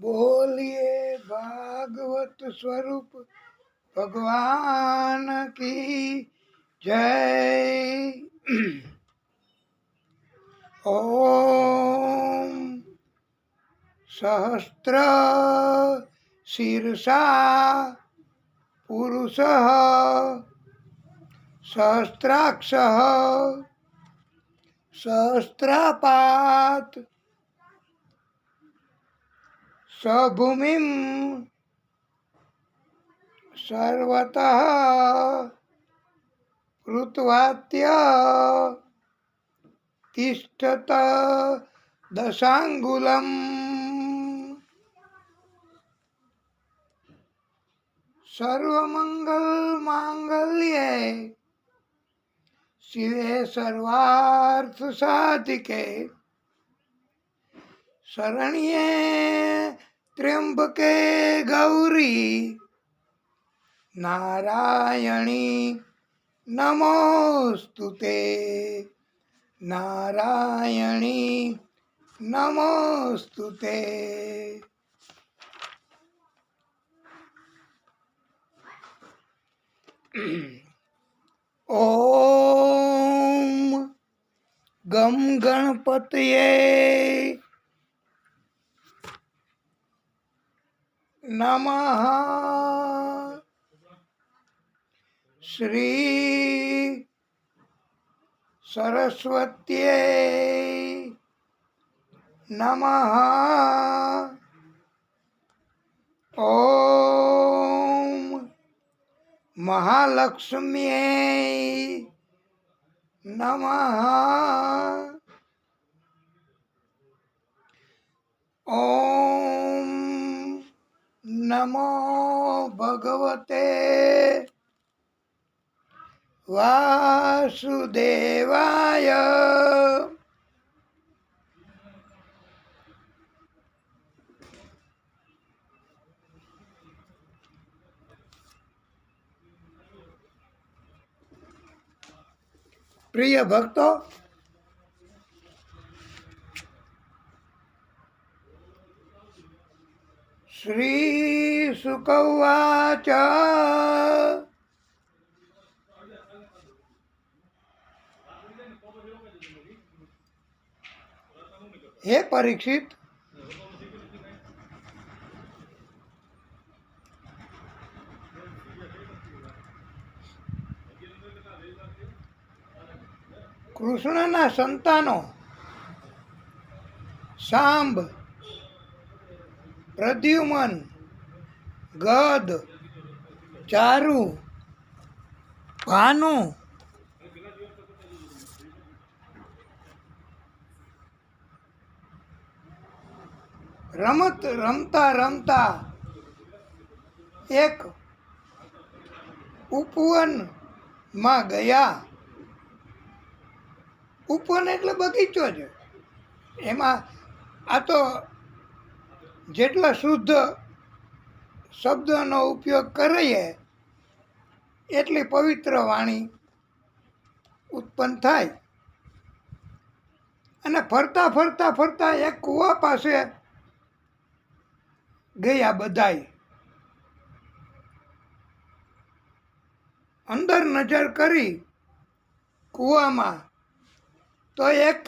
बोलिए भागवत स्वरूप भगवान की जय। ओम सहस्त्र शीर्षा पुरुषः सहस्राक्षः सहस्रापात् सभूमिं सर्वतः कृत्वात्य तिष्ठत दशांगुलम्। सर्वमंगल मांगल्ये शिवे सर्वार्थ साधिके शरण्ये त्र्यंबके गौरी नारायणी नमोस्तुते नारायणी नमोस्तुते। ओम गम गणपतये नमः। श्री सरस्वत्यै नमः। ओम महालक्ष्म्यै नमः। ओम नमो भगवते वासुदेवाय। प्रिय भक्तो, श्री शुक उवाच हे परीक्षित, કૃષ્ણના સંતાનો સાંબ, પ્રદ્યુમન, ગદ, ચારુ, ભાનુ, રમત રમતા રમતા એક ઉપવનમાં ગયા. ઉપવન એટલે બગીચો છે. એમાં આ તો જેટલા શુદ્ધ શબ્દનો ઉપયોગ કરીએ એટલી પવિત્ર વાણી ઉત્પન્ન થાય. અને ફરતા ફરતા ફરતા એક કૂવા પાસે ગયા બધાય. અંદર નજર કરી કૂવામાં તો એક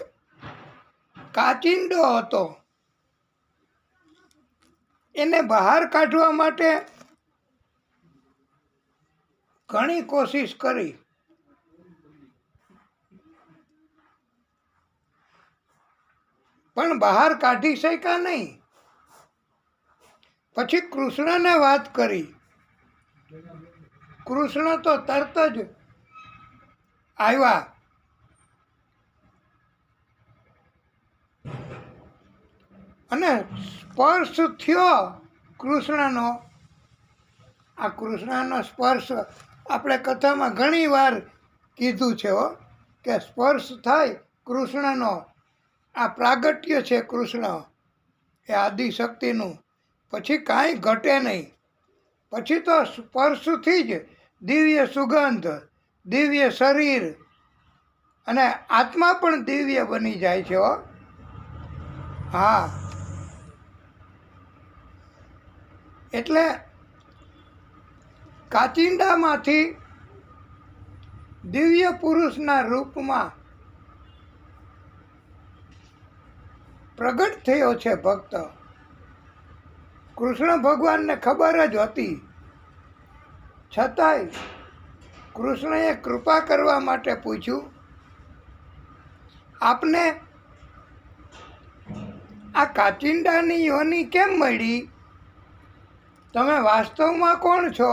કાચિંડો હતો. એને બહાર કાઢવા માટે ઘણી કોશિશ કરી, પણ બહાર કાઢી શક્યા નહીં. પછી કૃષ્ણને વાત કરી. કૃષ્ણ તો તરત જ આવ્યા. અને સ્પર્શ થયો કૃષ્ણનો. આ કૃષ્ણનો સ્પર્શ આપણે કથામાં ઘણી વાર કીધું છે કે સ્પર્શ થાય કૃષ્ણનો. આ પ્રાગટ્ય છે કૃષ્ણ એ આદિશક્તિનું. પછી કાંઈ ઘટે નહીં. પછી તો સ્પર્શથી જ દિવ્ય સુગંધ, દિવ્ય શરીર અને આત્મા પણ દિવ્ય બની જાય છે. હા, એટલે કાચિંડામાંથી દિવ્ય પુરુષના રૂપમાં પ્રગટ થયો છે ભક્ત. કૃષ્ણ ભગવાનને ખબર જ હતી, છતાંય કૃષ્ણએ કૃપા કરવા માટે પૂછ્યું, આપને આ કાચિંડાની યોની કેમ મળી? તમે વાસ્તવમાં કોણ છો?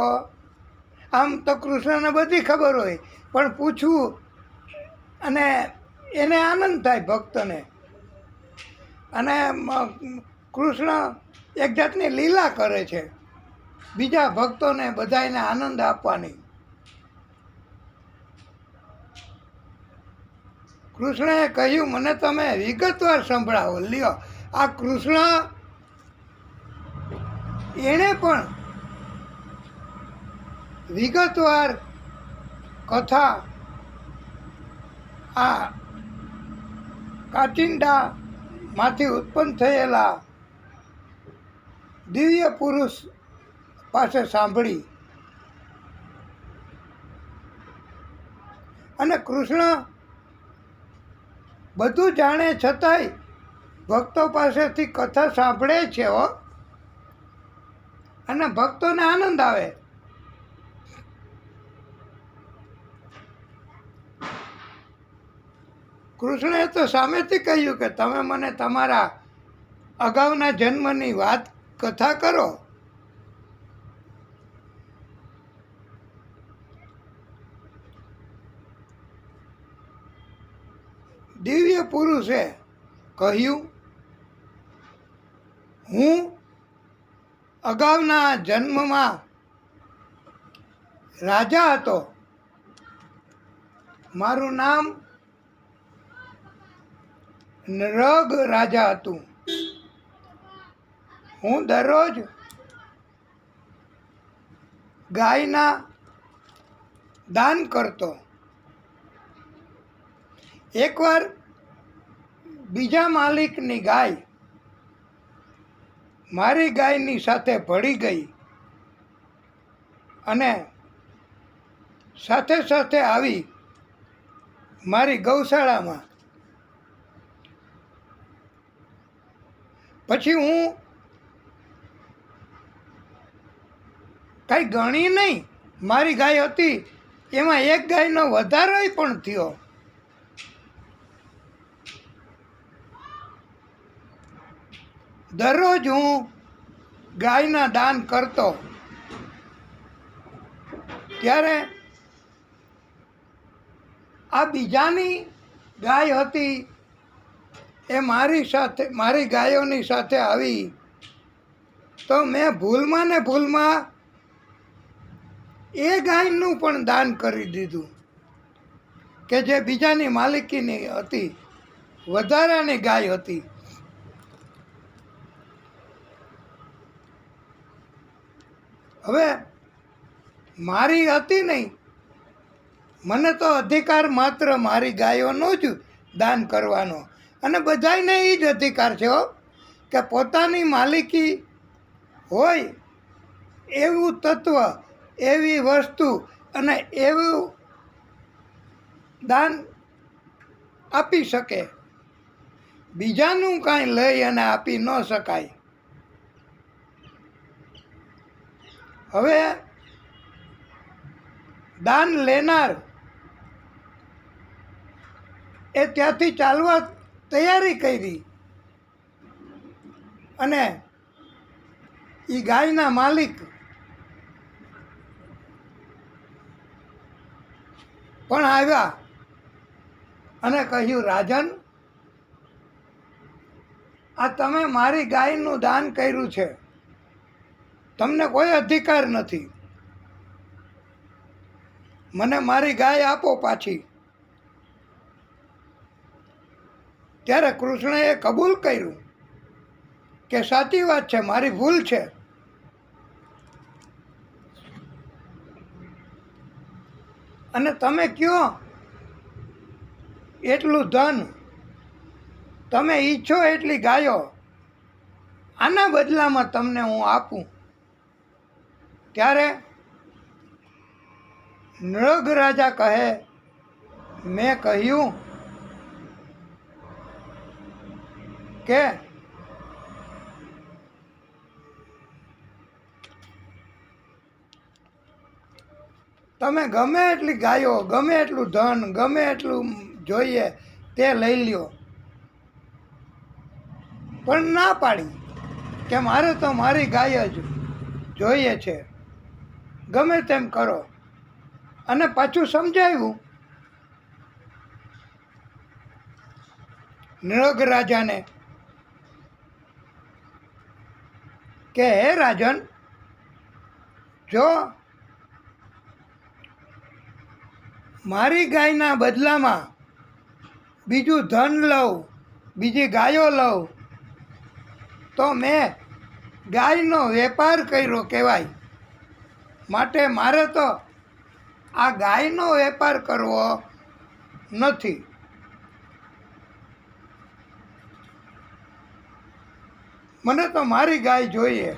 આમ તો કૃષ્ણને બધી ખબર હોય, પણ પૂછવું અને એને આનંદ થાય ભક્તને. અને કૃષ્ણ એક જાતની લીલા કરે છે બીજા ભક્તોને બધાને આનંદ આપવાની. કૃષ્ણએ કહ્યું, મને તમે વિગતવાર સંભળાવો. લ્યો, આ કૃષ્ણ એણે પણ વિગતવાર કથા આ કાચિંડામાંથી ઉત્પન્ન થયેલા દિવ્ય પુરુષ પાસે સાંભળી. અને કૃષ્ણ બધું જાણે છતાંય ભક્તો પાસેથી કથા સાંભળે છે હો, અને ભક્તોને આનંદ આવે. કૃષ્ણએ તો સામેથી કહ્યું કે તમે મને તમારા અગાઉના જન્મની વાત કથા કરો. દિવ્ય પુરુષે કહ્યું, હું અગાઉના જન્મમાં રાજા હતો. મારું નામ નરગ રાજા હતું. હું દરરોજ ગાયના દાન કરતો. એકવાર બીજા માલિકની ગાય મારી ગાયની સાથે ભળી ગઈ અને સાથે સાથે આવી મારી ગૌશાળામાં. પછી હું કાંઈ ગણી નહીં, મારી ગાય હતી એમાં એક ગાયનો વધારો પણ થયો. દરરોજ હું ગાયના દાન કરતો. ત્યારે આ બીજાની ગાય હતી એ મારી ગાયોની સાથે આવી, તો મેં ભૂલમાં ને ભૂલમાં એ ગાયનું પણ દાન કરી દીધું કે જે બીજાની માલિકીની હતી, વધારાની ગાય હતી. હવે મારી હતી નહીં, મને તો અધિકાર માત્ર મારી ગાયોનો જ દાન કરવાનો. અને બધાને એ જ અધિકાર છે કે પોતાની માલિકી હોય એવું તત્વ, એવી વસ્તુ અને એવું દાન આપી શકે. બીજાનું કાંઈ લઈ અને આપી ન શકાય. હવે દાન લેનાર એ ત્યાંથી ચાલવા તૈયારી કરી અને એ ગાયના માલિક પણ આવ્યા અને કહ્યું, રાજન, આ તમે મારી ગાયનું દાન કર્યું છે, તમને કોઈ અધિકાર નથી. મને મારી ગાય આપો પાછી. ત્યારે કૃષ્ણએ કબૂલ કર્યું કે સાચી વાત છે, મારી ભૂલ છે. અને તમે કયો એટલું ધન, તમે ઈચ્છો એટલી ગાયો, આના બદલામાં તમને હું આપું. ત્યારે નૃગ રાજા કહે, મેં કહ્યું કે તમે ગમે એટલી ગાયો, ગમે એટલું ધન, ગમે એટલું જોઈએ તે લઈ લ્યો, પણ ના પાડી કે મારે તો મારી ગાય જ જોઈએ છે, ગમે તેમ કરો. અને પાછું સમજાવ્યું નૃગ રાજાને કે હે રાજન, જો મારી ગાયના બદલામાં બીજું ધન લઉં, બીજી ગાયો લઉં, તો મેં ગાયનો વેપાર કર્યો કહેવાય. માટે મારે તો આ ગાયનો વેપાર કરવો નથી. મને તો મારી ગાય જોઈએ.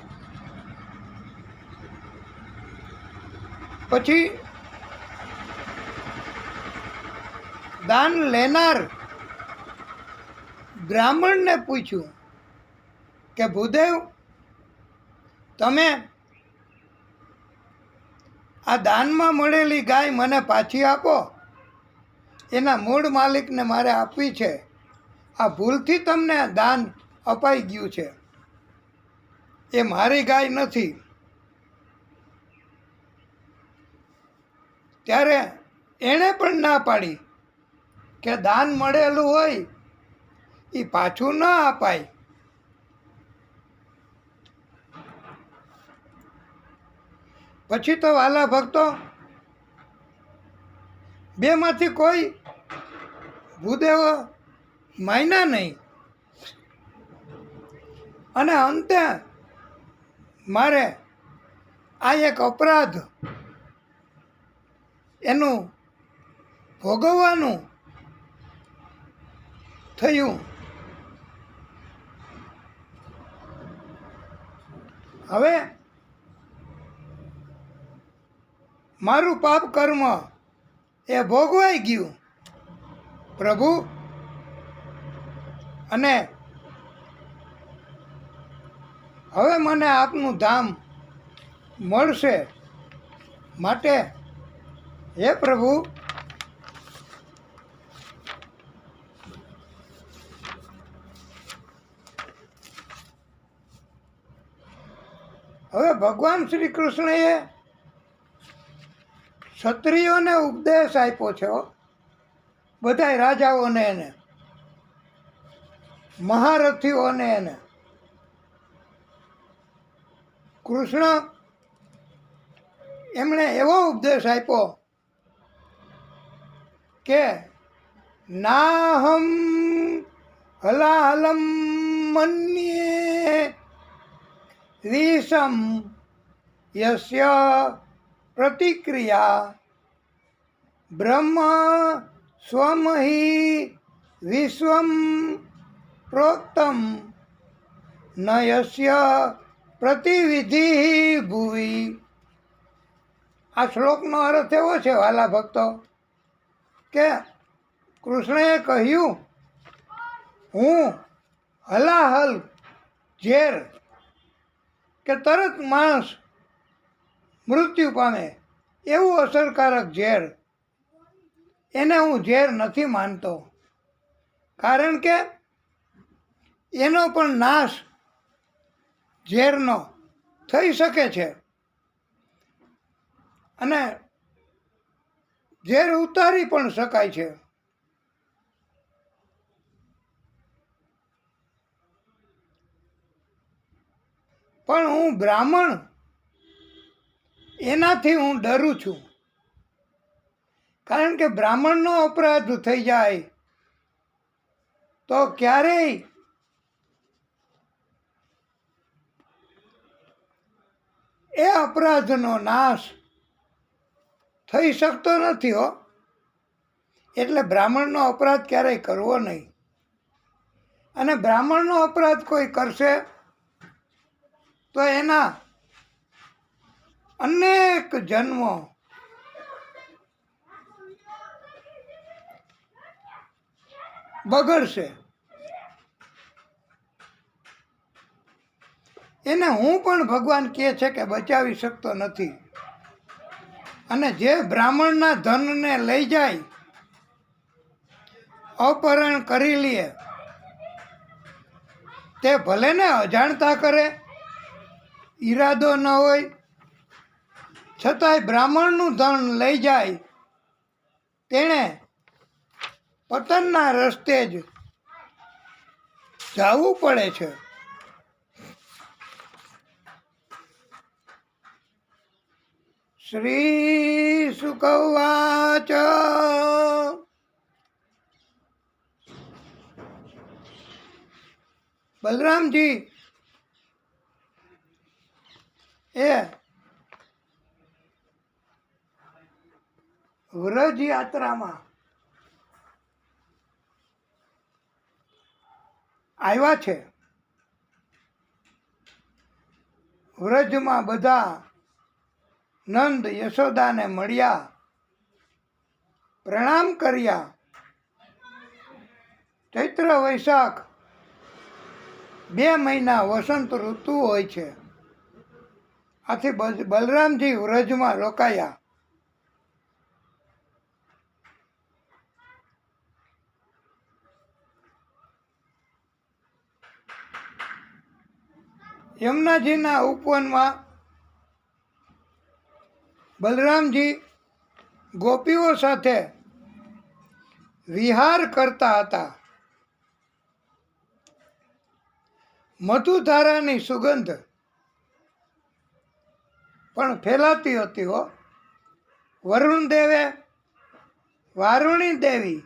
પછી દાન લેનાર બ્રાહ્મણને પૂછ્યું કે ભૂદેવ, તમે આ દાનમાં મળેલી ગાય મને પાછી આપો. એના મૂળ માલિકને મારે આપવી છે. આ ભૂલથી તમને દાન અપાઈ ગયું છે, એ મારી ગાય નથી. ત્યારે એણે પણ ના પાડી કે દાન મળેલું હોય એ પાછું ન અપાય. પછી તો વાલા ભક્તો, બેમાંથી કોઈ ભૂદેવ માન્યા નહીં. અને અંતે મારે આ એક અપરાધ એનું ભોગવવાનું થયું. હવે મારું પાપ કર્મ એ ભોગવાઈ ગયું પ્રભુ, અને હવે મને આપનું ધામ મળશે. માટે હે પ્રભુ, હવે ભગવાન શ્રી કૃષ્ણએ ક્ષત્રિયોને ઉપદેશ આપ્યો છે. બધાય રાજાઓને, એને મહારથીઓને, એને કૃષ્ણ એમણે એવો ઉપદેશ આપ્યો કે નાહમ હલાહલમ મન્યે રીસમ યસ્ય પ્રતિક્રિયા બ્રહ્મ સ્વમહિ વિશ્વમ પ્રોક્તમ ન યસ્ય પ્રતિવિધિ ભુવિ. આ શ્લોકનો અર્થ એવો છે વાલા ભક્તો કે કૃષ્ણએ કહ્યું, હું હલાહલ ઝેર કે તરત માણસ મૃત્યુ પામે એવું અસરકારક ઝેર, એને હું ઝેર નથી માનતો. કારણ કે એનો પણ નાશ ઝેરનો થઈ શકે છે, અને ઝેર ઉતારી પણ શકાય છે. પણ હું બ્રાહ્મણ, એનાથી હું ડરું છું. કારણ કે બ્રાહ્મણનો અપરાધ થઈ જાય તો ક્યારેય એ અપરાધનો નાશ થઈ શકતો નથી હો. એટલે બ્રાહ્મણનો અપરાધ ક્યારેય કરવો નહીં. અને બ્રાહ્મણનો અપરાધ કોઈ કરશે તો એના અનેક જન્મો બગડશે. એને હું પણ ભગવાન કહે છે કે બચાવી શકતો નથી. અને જે બ્રાહ્મણના ધનને લઈ જાય, અપહરણ કરી લે, તે ભલે ને અજાણતા કરે, ઈરાદો ન હોય, છતાંય બ્રાહ્મણનું ધન લઈ જાય, તેણે પતનના રસ્તે જ જવું પડે છે. શ્રી શુક ઉવાચ બલરામજી એ વ્રજ યાત્રામાં આવ્યા છે. વ્રજમાં બધા નંદ યશોદાને મળ્યા, પ્રણામ કર્યા. ચૈત્ર વૈશાખ 2 મહિના વસંત ઋતુ હોય છે. આથી બલરામજી વ્રજમાં રોકાયા. યમુનાજીના ઉપવનમાં બલરામજી ગોપીઓ સાથે વિહાર કરતા હતા. મધુધારાની સુગંધ પણ ફેલાતી હતી હો. વરુણ દેવે વારુણી દેવી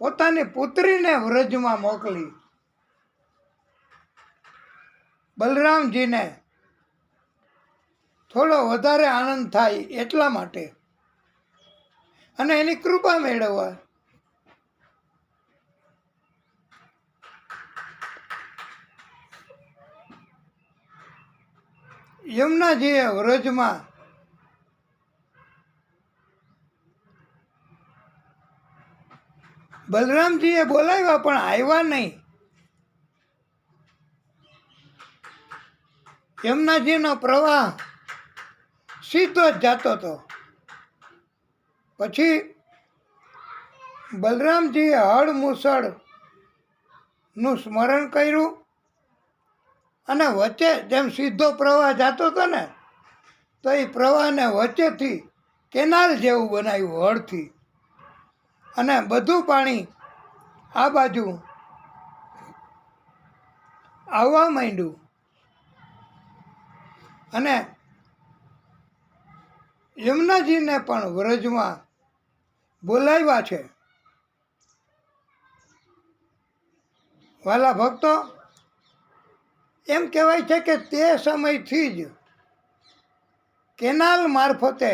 પોતાની પુત્રીને વ્રજમાં મોકલી બલરામજીને થોડો વધારે આનંદ થાય એટલા માટે, અને એની કૃપા મેળવવા. યમુનાજીએ વ્રજમાં બલરામજીએ બોલાવ્યા પણ આવ્યા નહીં. યમુનાજીનો પ્રવાહ સીધો જ જતો હતો. પછી બલરામજીએ હળમુસળનું સ્મરણ કર્યું અને વચ્ચે જેમ સીધો પ્રવાહ જતો હતો ને, તો એ પ્રવાહને વચ્ચેથી કેનાલ જેવું બનાવ્યું હળથી, અને બધું પાણી આ બાજુ આવવા માંડ્યું. અને યમુનાજીને પણ વ્રજમાં બોલાવ્યા છે. વાલા ભક્તો, એમ કહેવાય છે કે તે સમયથી જ કેનાલ મારફતે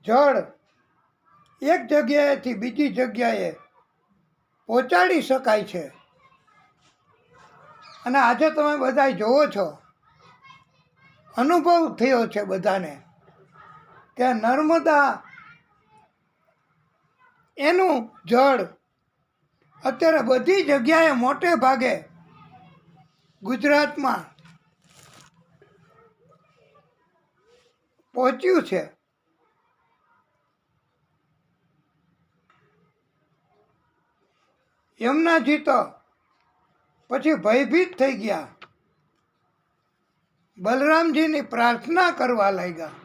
જળ એક જગ્યાએથી બીજી જગ્યાએ પહોંચાડી શકાય છે. અને આજે તમે બધા જોવો છો, અનુભવ થયો છે બધાને કે નર્મદા એનું જળ અત્યારે બધી જગ્યાએ મોટે ભાગે ગુજરાતમાં પહોંચ્યું છે. યમુનાજી તો પછી ભયભીત થઈ ગયા, બલરામજીની પ્રાર્થના કરવા લાગ્યા.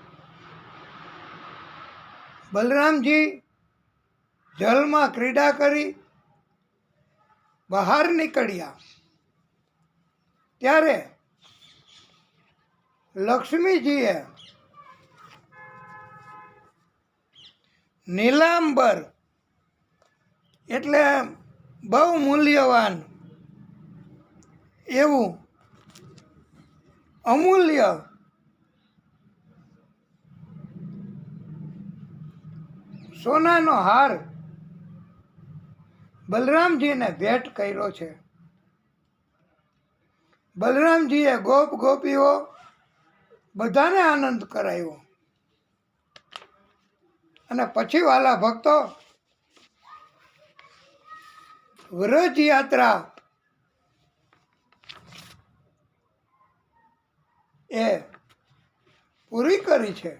બલરામજી જલમાં ક્રીડા કરી બહાર નીકળ્યા. ત્યારે લક્ષ્મીજીએ નીલાંબર એટલે બહુ મૂલ્યવાન એવું અમૂલ્ય સોનાનો હાર બલરામજીને ભેટ કર્યો છે. બલરામજીએ ગોપ ગોપીઓ બધાને આનંદ કરાવ્યો. અને પછી વાલા ભક્તો વ્રજ યાત્રા એ પૂરી કરી છે.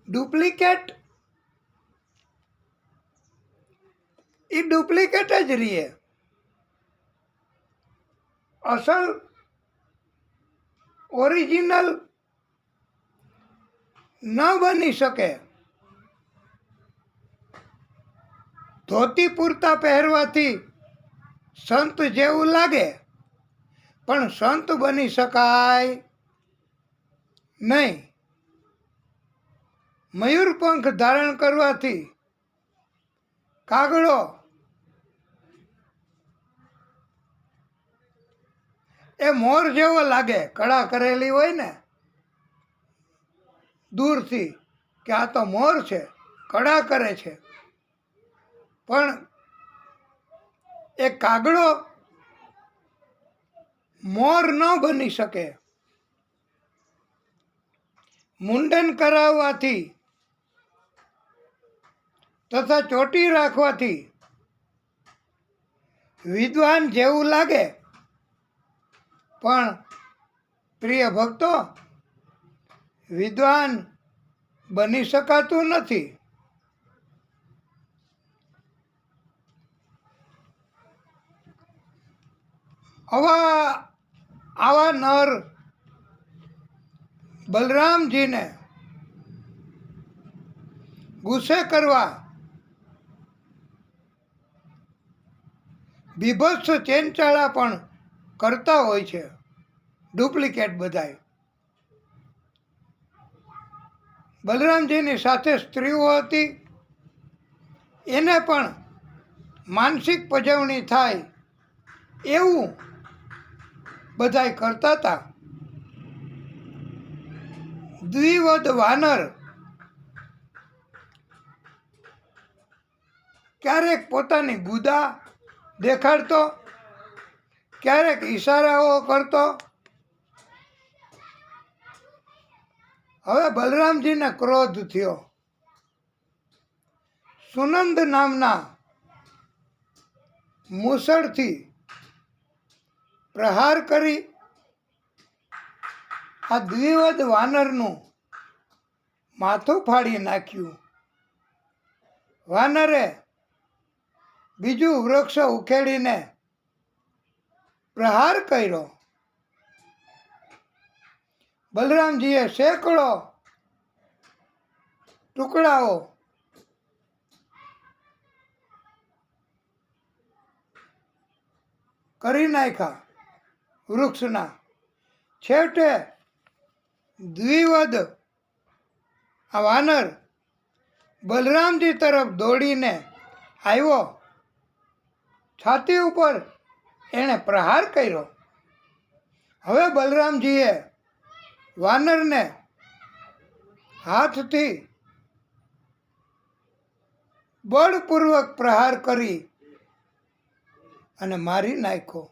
ડુપ્લિકેટ એ ડુપ્લિકેટ જ રહીએ, અસલ ઓરિજિનલ ન બની શકે. ધોતી પૂરતા પહેરવાથી સંત જેવું લાગે, પણ સંત બની શકાય નહીં. મયુરપંખ ધારણ કરવાથી કાગડો એ મોર જેવો લાગે, કળા કરેલી હોય ને દૂરથી કે આ તો મોર છે, કળા કરે છે. પણ એ કાગડો મોર ન બની શકે. મુંડન કરાવવાથી તથા ચોટી રાખવાથી વિદ્વાન જેવું લાગે, પણ પ્રિય ભક્તો વિદ્વાન બની શકાતું નથી. આવા નર બલરામજીને ગુસ્સે કરવા બીભત્સ ચેનચાળા પણ કરતા હોય છે, ડુપ્લિકેટ બધાય. બલરામજીની સાથે સ્ત્રીઓ હતી, એને પણ માનસિક પજવણી થાય એવું બધાય કરતા હતા. દ્વિવદ વાનર ક્યારેક પોતાની ગુદા દેખાડતો, ક્યારેક ઈશારાઓ કરતો. હવે બલરામજીને ક્રોધ થયો. સુનંદ નામના મૂસળથી પ્રહાર કરી આ દ્વિવદ વાનરનું માથું ફાડી નાખ્યું. વાનરે બીજું વૃક્ષ ઉખેડીને પ્રહાર કર્યો. બલરામજીએ સેંકડો ટુકડાઓ કરી નાખ્યા વૃક્ષના. છેવટે દ્વિવદ આ વાનર બલરામજી તરફ દોડીને આવ્યો. છાતી ઉપર એણે પ્રહાર કર્યો. હવે બલરામજીએ વાનરને હાથથી બળપૂર્વક પ્રહાર કરી અને મારી નાખ્યો.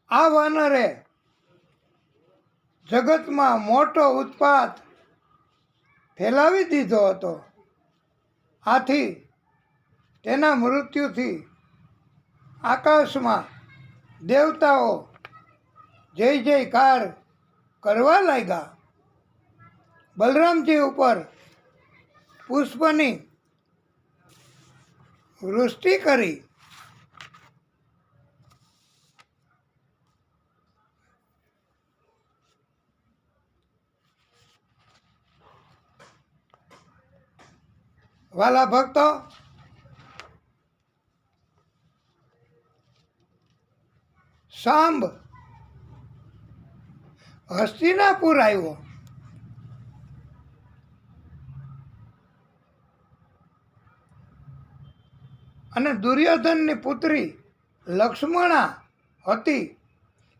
આ વાનરે જગતમાં મોટો ઉત્પાત ફેલાવી દીધો હતો. આથી તેના મૃત્યુથી આકાશમાં દેવતાઓ જય જયકાર કરવા લાગ્યા. બલરામજી ઉપર પુષ્પની વૃષ્ટિ કરી. વાલા ભક્તો, સાંભ હસ્તિનાપુર આવ્યો. અને દુર્યોધનની પુત્રી લક્ષ્મણા હતી,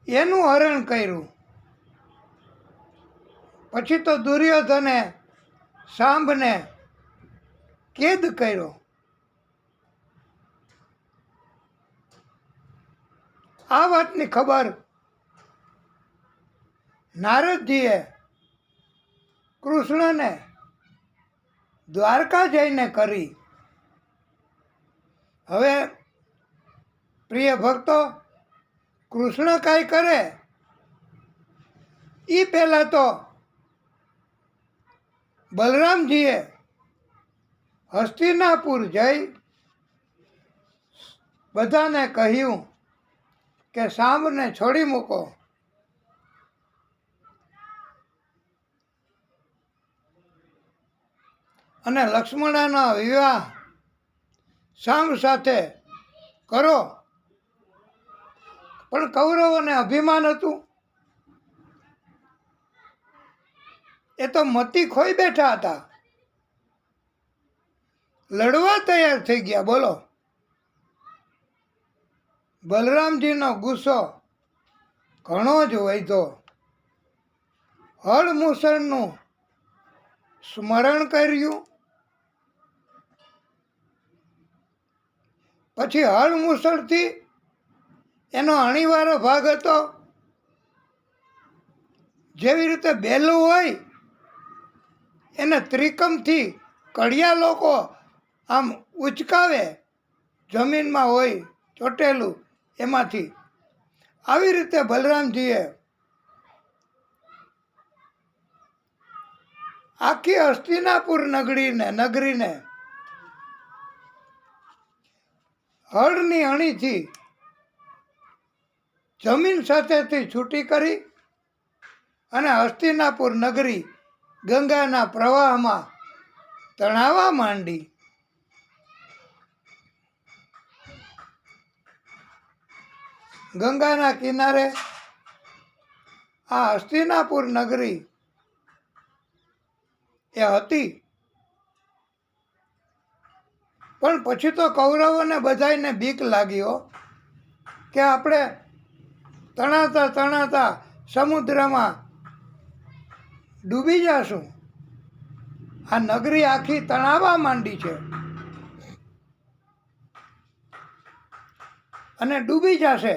એનું હરણ કર્યું. પછી તો દુર્યોધને સાંભને કેદ કર્યો. આ વાતની ખબર નારદજીએ કૃષ્ણને દ્વારકા જઈને કરી. હવે પ્રિય ભક્તો, કૃષ્ણ કાંઈ કરે એ પહેલાં તો બલરામજીએ હસ્તિનાપુર જઈ બધાને કહ્યું કે સાંભને છોડી મૂકો. અને લક્ષ્મણનો વિવાહ સાંભ સાથે કરો. પણ કૌરવોને અભિમાન હતું, એ તો મતી ખોઈ બેઠા હતા, લડવા તૈયાર થઈ ગયા. બોલો, બલરામજીનો ગુસ્સો ઘણો જ વધ્યો. હળ મુસળનું સ્મરણ કર્યું. પછી હળ મુસળથી એનો અણીવારો ભાગ હતો. જેવી રીતે બેલું હોય એને ત્રિકમથી કડિયા લોકો આમ ઉચકાવે, જમીનમાં હોય ચોટેલું એમાંથી, આવી રીતે બલરામજીએ આખી હસ્તિનાપુર નગરીને હળની અણીથી જમીન સાથેથી છૂટી કરી અને હસ્તિનાપુર નગરી ગંગાના પ્રવાહમાં તણાવા માંડી. ગંગાના કિનારે આ હસ્તિનાપુર નગરી એ હતી. પણ પછી તો કૌરવોને બધાયને બીક લાગ્યો કે આપણે તણાતા સમુદ્રમાં ડૂબી જશું. આ નગરી આખી તણાવા માંડી છે અને ડૂબી જશે,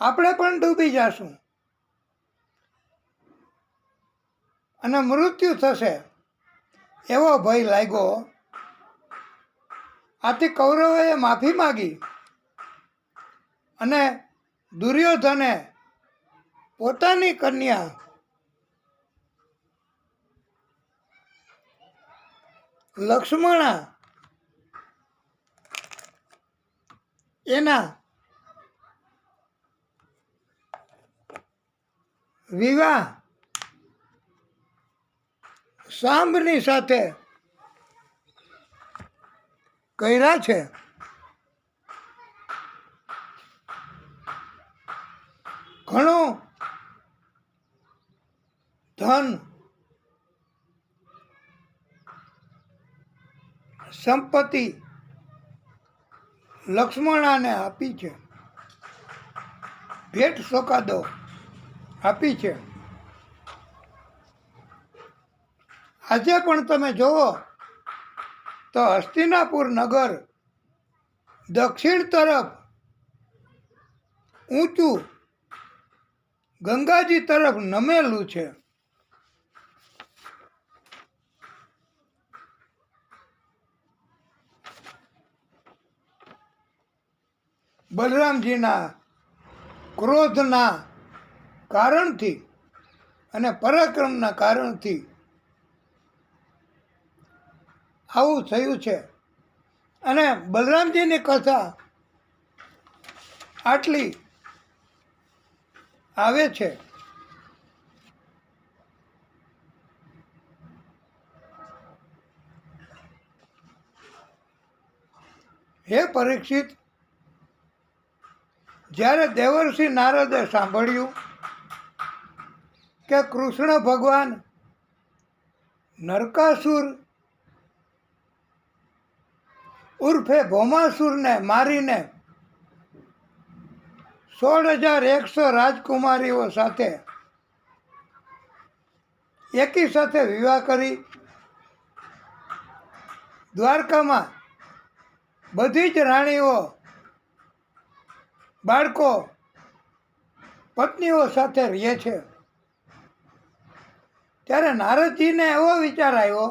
આપણે પણ ડૂબી જશું અને મૃત્યુ થશે એવો ભય લાગ્યો. આથી કૌરવોએ માફી માગી અને દુર્યોધને પોતાની કન્યા લક્ષ્મણા એના વિવાહ સાંભની સાથે કર્યા છે. ઘણું ધન સંપત્તિ લક્ષ્મણાને આપી છે, ભેટ સોગાદો આપી છે. આજે પણ તમે જુઓ તો હસ્તિનાપુર નગર દક્ષિણ તરફ ઊંચું ગંગાજી તરફ નમેલું છે. બલરામજીના ક્રોધના કારણથી અને પરાક્રમના કારણથી આવું થયું છે. અને બલરામજીની કથા આટલી આવે છે. હે પરીક્ષિત, જ્યારે દેવર્ષિ નારદે સાંભળ્યું કે કૃષ્ણ ભગવાન નરકાસુર ઉર્ફે ભૌમાસુરને મારીને 16,100 રાજકુમારીઓ સાથે એકી સાથે વિવાહ કરી દ્વારકામાં બધી જ રાણીઓ બાળકો પત્નીઓ સાથે રહે છે. ત્યારે નારદજીને એવો વિચાર આવ્યો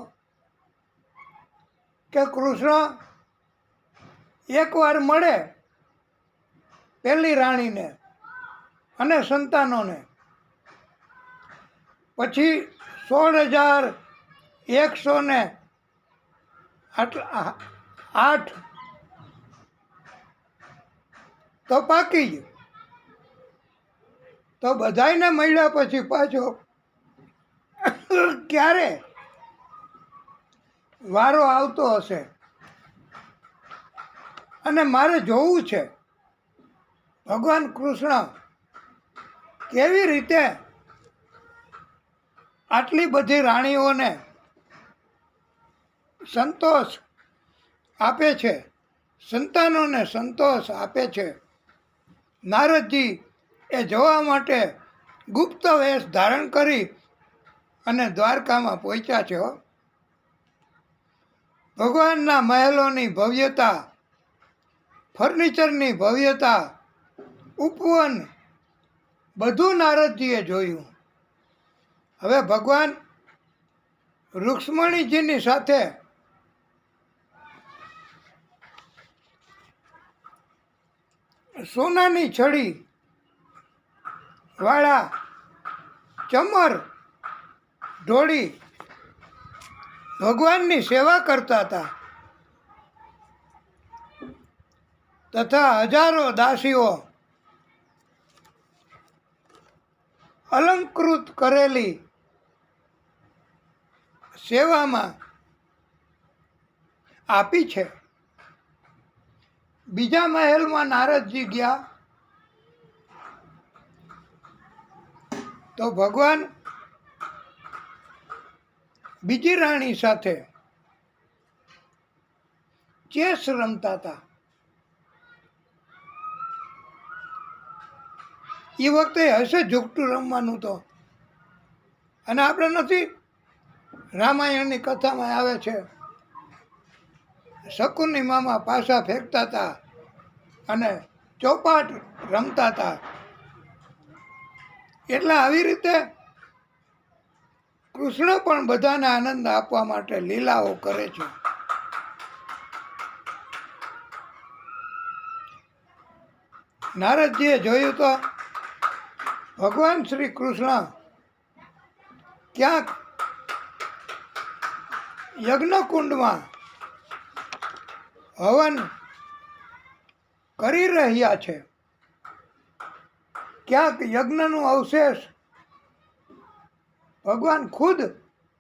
કે કૃષ્ણ એકવાર મળે પહેલી રાણીને અને સંતાનોને, પછી 16,108 તો પાકી ગયું. તો બધાયને મળ્યા પછી પાછો ક્યારે વારો આવતો હશે અને મારે જોવું છે ભગવાન કૃષ્ણ કેવી રીતે આટલી બધી રાણીઓને સંતોષ આપે છે, સંતાનોને સંતોષ આપે છે. નારદજી એ જોવા માટે ગુપ્ત વેશ ધારણ કરી અને દ્વારકામાં પહોંચ્યા છે. ભગવાનના મહેલોની ભવ્યતા, ફર્નિચરની ભવ્યતા, ઉપવન બધું નારદજીએ જોયું. હવે ભગવાન રૂક્ષ્મણીજીની સાથે સોનાની છડી વાળા ચમર ઢોળી ભગવાનની સેવા કરતા હતા તથા હજારો દાસીઓ અલંકૃત કરેલી સેવામાં આપી છે. બીજા મહેલમાં નારદજી ગયા તો ભગવાન બીજી રાણી સાથે ચેસ રમતા હતા. એ વખતે હશે ઝૂકટું રમવાનું તો, અને આપણે નથી રામાયણની કથામાં આવે છે શકુની મામા પાસા ફેંકતા હતા અને ચોપાટ રમતા હતા. એટલે આવી રીતે કૃષ્ણ પણ બધાને આનંદ આપવા માટે લીલાઓ કરે છે. નારદજીએ જોયું તો ભગવાન શ્રી કૃષ્ણ ક્યાંક યજ્ઞકુંડમાં હવન કરી રહ્યા છે. ક્યાંક યજ્ઞનું અવશેષ ભગવાન ખુદ,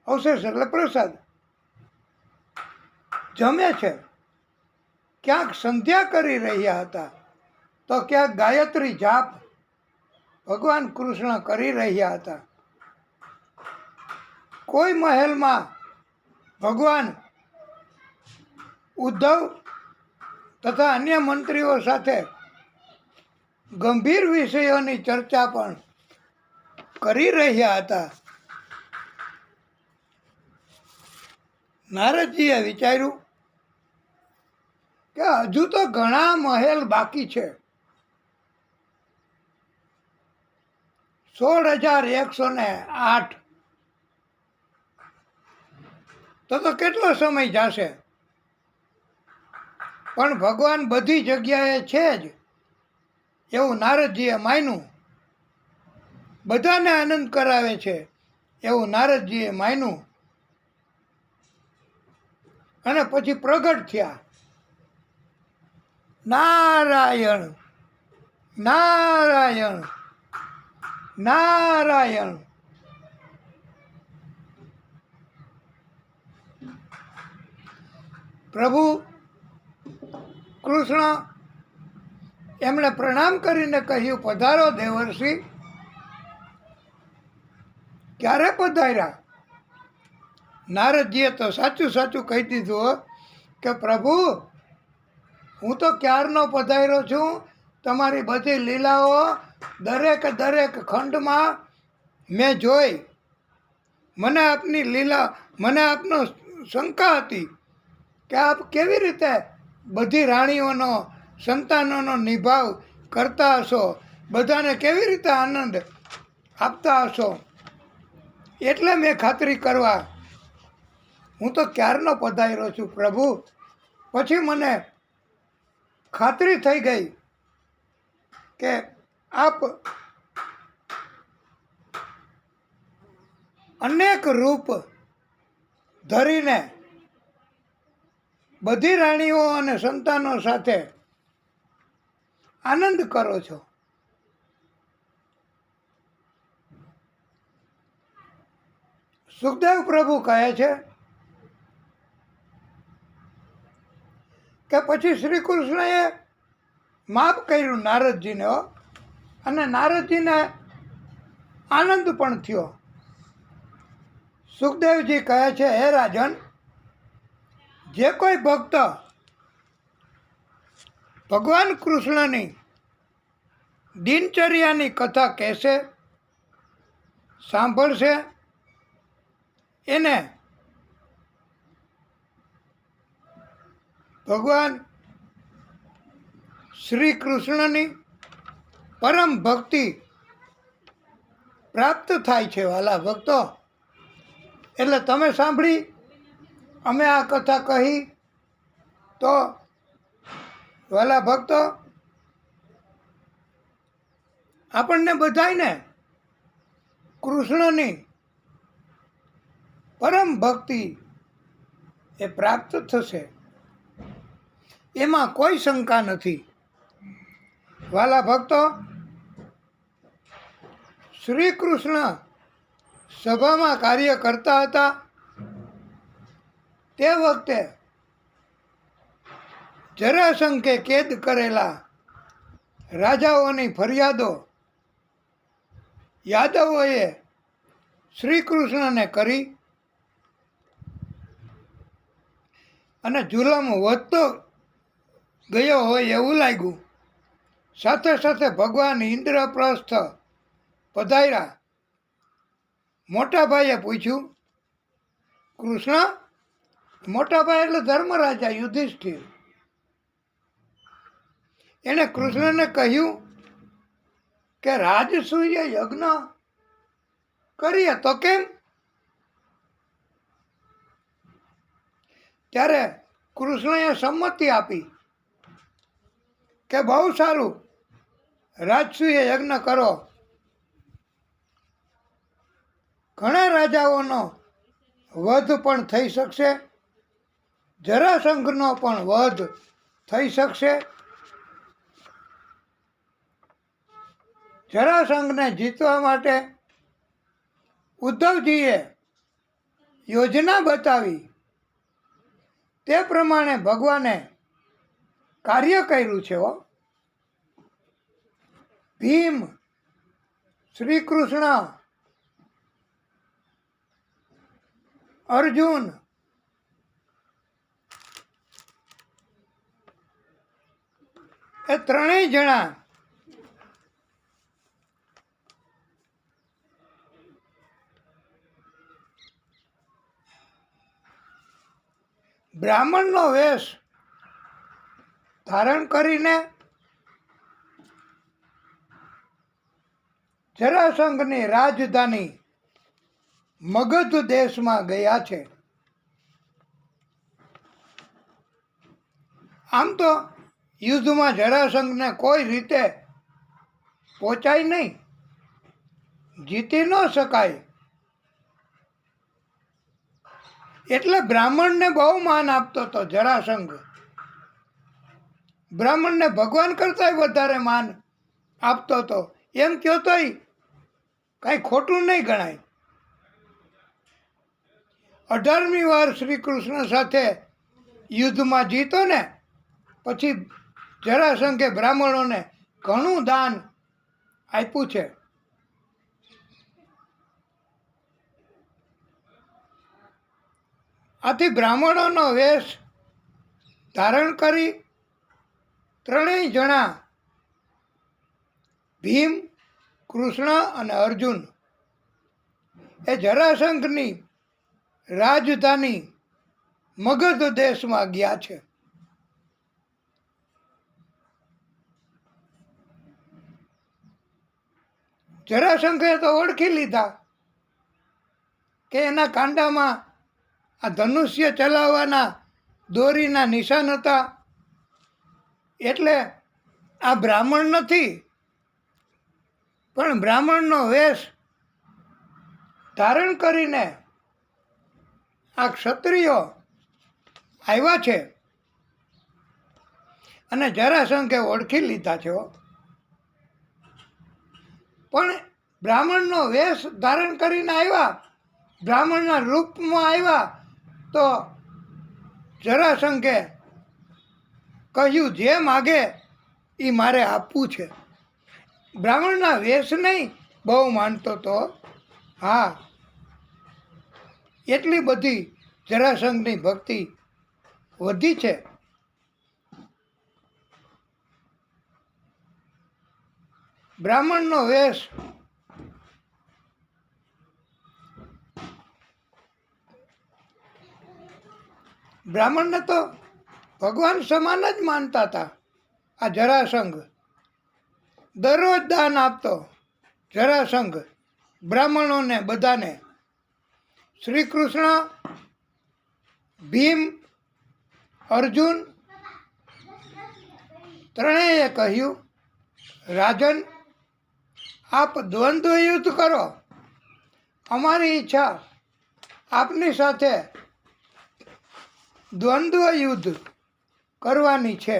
અવશેષ એટલે પ્રસાદ, જમે છે. ક્યાંક સંધ્યા કરી રહ્યા હતા તો ક્યાંક ગાયત્રી જાપ ભગવાન કૃષ્ણ કરી રહ્યા હતા. કોઈ મહેલમાં ભગવાન ઉદ્ધવ તથા અન્ય મંત્રીઓ સાથે ગંભીર વિષયોની ચર્ચા પણ કરી રહ્યા હતા. નારદજીએ વિચાર્યું કે હજુ તો ઘણા મહેલ બાકી છે. 16,108 તો કેટલો સમય જશે? પણ ભગવાન બધી જગ્યાએ છે જ એવું નારદજીએ માન્યું. બધાને આનંદ કરાવે છે એવું નારદજીએ માન્યું અને પછી પ્રગટ થયા. નારાયણ નારાયણ નારાયણ. પ્રભુ કૃષ્ણ એમણે પ્રણામ કરીને કહ્યું, પધારો દેવર્ષિ. ક્યારે પધાર્યા? નારદજીએ તો સાચું સાચું કહી દીધું કે પ્રભુ, હું તો ક્યારનો પધાર્યો છું. તમારી બધી લીલાઓ દરેક ખંડમાં મેં જોઈ. મને આપની લીલા, મને આપનો શંકા હતી કે આપ કેવી રીતે બધી રાણીઓનો, સંતાનોનો નિભાવ કરતા હશો. બધાને કેવી રીતે આનંદ આપતા હશો, એટલે મેં ખાતરી કરવા હું તો ક્યારનો પધાર્યો છું પ્રભુ. પછી મને ખાતરી થઈ ગઈ કે આપ અનેક રૂપ ધરીને બધી રાણીઓ અને સંતાનો સાથે આનંદ કરો છો. સુખદેવ પ્રભુ કહે છે કે પછી શ્રી કૃષ્ણએ માફ કર્યું નારદજીને, અને નારદજીને આનંદ પણ થયો. સુખદેવજી કહે છે, હે રાજન, જે કોઈ ભક્ત ભગવાન કૃષ્ણની દિનચર્યાની કથા કહેશે, સાંભળશે, એને ભગવાન શ્રી કૃષ્ણની પરમ ભક્તિ પ્રાપ્ત થાય છે. વાલા ભક્તો, એટલે તમે સાંભળી, અમે આ કથા કહી, તો વાલા ભક્તો, આપણને બધાયને કૃષ્ણની પરમ ભક્તિ એ પ્રાપ્ત થશે, એમાં કોઈ શંકા નથી. વાલા ભક્તો, શ્રી કૃષ્ણ સભામાં કાર્ય કરતા હતા તે વખતે જરાસંઘે કેદ કરેલા રાજાઓની ફરિયાદો યાદવોએ શ્રી કૃષ્ણને કરી, અને જુલમ વધતો ગયો હોય એવું લાગ્યું. સાથે સાથે ભગવાન ઇન્દ્રપ્રસ્થ પધાર્યા. મોટા ભાઈએ પૂછ્યું, કૃષ્ણ? મોટા ભાઈ એટલે ધર્મરાજા યુધિષ્ઠિર. એણે કૃષ્ણને કહ્યું કે રાજસૂય યજ્ઞ કરીએ તો કેમ? ત્યારે કૃષ્ણએ સંમતિ આપી કે બહુ સારું, રાજસૂય યજ્ઞ કરો. ઘણા રાજાઓનો વધ પણ થઈ શકશે, જરાસંઘનો પણ વધ થઈ શકશે. જરાસંઘને જીતવા માટે ઉદ્ધવજીએ યોજના બતાવી, તે પ્રમાણે ભગવાને કાર્ય કર્યું છે. ભીમ, શ્રી કૃષ્ણ, અર્જુન, એ ત્રણેય જણા બ્રાહ્મણનો વેશ ધારણ કરીને જરાસંઘની રાજધાની મગધ દેશમાં ગયા છે. આમ તો યુદ્ધમાં જરાસંઘને કોઈ રીતે પહોંચાય નહીં, જીતી ન શકાય, એટલે બ્રાહ્મણને બહુ માન આપતો હતો જરાસંઘ. બ્રાહ્મણને ભગવાન કરતાંય વધારે માન આપતો હતો. એમ કહો તોય કાંઈ ખોટું નહીં ગણાય. 18મી વાર શ્રી કૃષ્ણ સાથે યુદ્ધમાં જીતો ને પછી જરાસંઘે બ્રાહ્મણોને ઘણું દાન આપ્યું છે. આથી બ્રાહ્મણોનો વેશ ધારણ કરી ત્રણેય જણા ભીમ, કૃષ્ણ અને અર્જુન એ જરાસંઘની રાજધાની મગધ દેશમાં ગયા છે. જરાસંઘે તો ઓળખી લીધા કે એના કાંડામાં આ ધનુષ્ય ચલાવવાના દોરીના નિશાન હતા, એટલે આ બ્રાહ્મણ નથી, પણ બ્રાહ્મણનો વેશ ધારણ કરીને આ ક્ષત્રિયો આવ્યા છે. અને જરાસંઘે ઓળખી લીધા છે. પણ બ્રાહ્મણનો વેશ ધારણ કરીને આવ્યા, બ્રાહ્મણના રૂપમાં આવ્યા, તો જરાસંઘે કહ્યું જે માગે એ મારે આપવું છે. બ્રાહ્મણના વેશ નહીં બહુ માનતો તો. હા, એટલી બધી જરાસંઘની ભક્તિ વધી છે. બ્રાહ્મણનો વેશ બ્રાહ્મણને તો ભગવાન સમાન જ માનતા હતા. આ જરાસંઘ દરરોજ દાન આપતો. જરાસંઘ બ્રાહ્મણોને બધાને. શ્રી કૃષ્ણ, ભીમ, અર્જુન ત્રણેય કહ્યું, રાજન, આપ દ્વંદ્વ યુદ્ધ કરો. અમારી ઈચ્છા આપની સાથે દ્વંદ્વ યુદ્ધ કરવાની છે.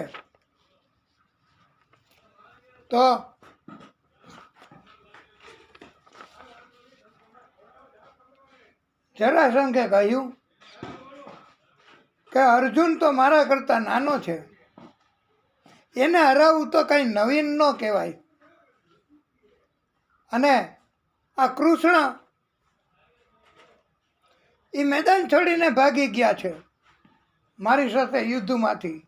તો જરાસંઘે કહ્યું કે અર્જુન તો મારા કરતાં નાનો છે, એને હરાવવું તો કંઈ નવીન ન કહેવાય. અને આ કૃષ્ણ એ મેદાન છોડીને ભાગી ગયા છે મારી સાથે યુદ્ધમાંથી,